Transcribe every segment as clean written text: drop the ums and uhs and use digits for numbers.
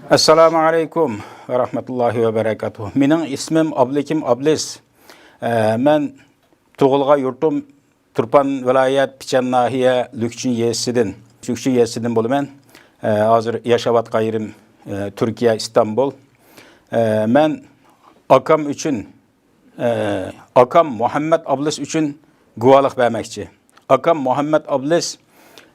Assalamu alaikum ve rahmetullahi ve berekatuhu. Mening ismim Ablekim Ablis. Men tug'ilgan yurtum Turpan viloyat Pichan nahiya Lükçün yesidan bo'laman. Hozir yashayotgan yerim Turkiya İstanbul. Men akam üçün akam Muhammed Ablis üçün guvohlik bermoqchi. Akam Muhammed Ablis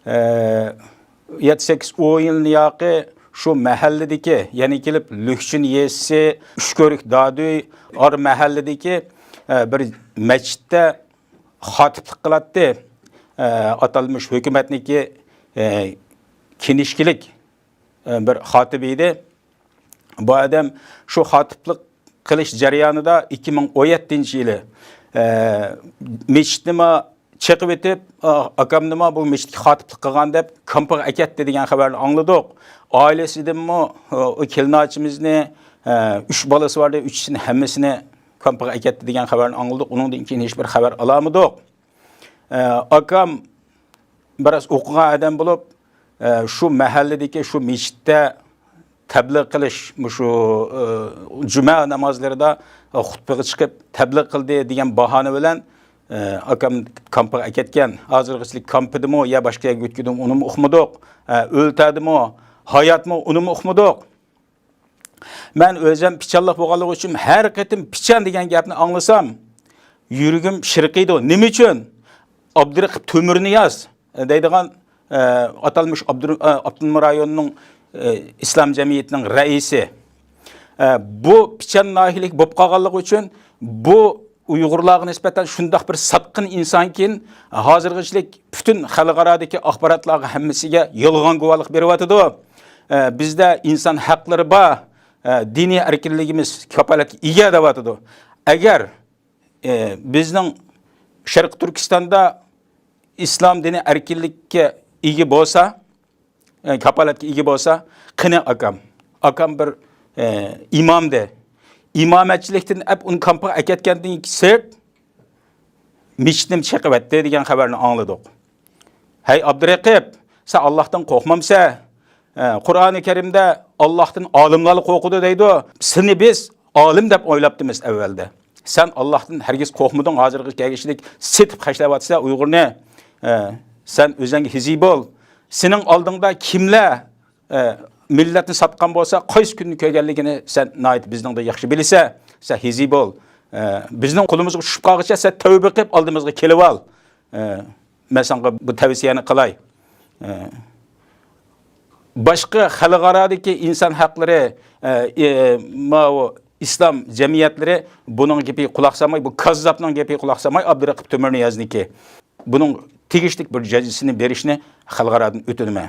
7-8 yilni yoqi şu mahalledeki, yani kelip Lükçün yesi, Üçkörük Daduy, ar mahalledeki bir meçitte hatiplik kılattı. Atalmış hükümetniki kinişkilik bir hatibiydi. Bu adam şu hatiplik kılış jarayonida 2017 yılı meçitnima çıkıp etip akamnima bu meçitki hatiplik kılgan dep kampaga aketdi degan xabarni angladık. Ailesidenmi o kelinachimizni 3 balası vardı, 3'sini hemmesini kampaga aketdi degan xabarni angladık. Onundan keyin hech bir xabar olamadik. Akam biraz o'qigan adam bo'lib, şu mahalledeki şu meçitde tebliğ kılış, şu cuma namazlarida xutbaga chiqib tebliğ qildi degan bahona bilan akam kampaga aketgan. Hozirgichlik kampidimi ya boshqa yerga o'tkidim, uni o'qimadik. O'ltadimi, hayatmi, uni o'qimadik. Men o'zim pichanliq bo'lganligi uchun har qatim pichan degan gapni anglasam, yuragim shirqiydi. Nima uchun? Abduraqib To'mirniyaz deydigan atalmış Abdunum rayonining İslam cemiyetining raisi. Bu pichan nahilik bo'lib qolganligi uchun bu Uyg'urlarga nisbatan shundoq bir satqin insonkin hozirgichlik butun xalqarodagi axborotlarga hammasiga yolg'on guvohlik beryapti. Bizda inson haqlari bor, diniy erkinligimiz kapolatga ega deyapti. Agar bizning Sharq Turkistonda islom dini erkinlikka ega bo'lsa, kapolatga ega bo'lsa, qani akam bir imomdi. İmametçilikten hep un kampaga aketgandan keyin meçitnim chiqib etdi degan xabarni angladik. Hey Abduraqib, sen Allohdan qo'rqmamsa, Qur'oni Karimda Allohdan olimlar qo'rqudi deydi. Seni biz olim deb o'ylabdimiz avvalda. Sen Allohdan hargiz qo'rqmading, hozirgi kelishlik setib xashlayotsa Uyg'urni. Sen o'zing hizi bo'l. Sening oldingda kimlar milletni satqan bo'lsa, qaysi kunni ko'rganligini sen nayt bizning da yaxshi bilsa, sen hizi bo'l. Bizning qo'limizga tushib qolguncha sen tavba qilib oldimizga kelib ol. Men senga bu tavsiyani qilay. Boshqa xalqarodagi inson haqlari, islom jamiyatlari buning gapiga quloq solmay, bu kazzobning gapiga quloq solmay, Abduraqib To'mirniyazniki buning tegishli bir jazosini berishni xalqarodan o'tinaman.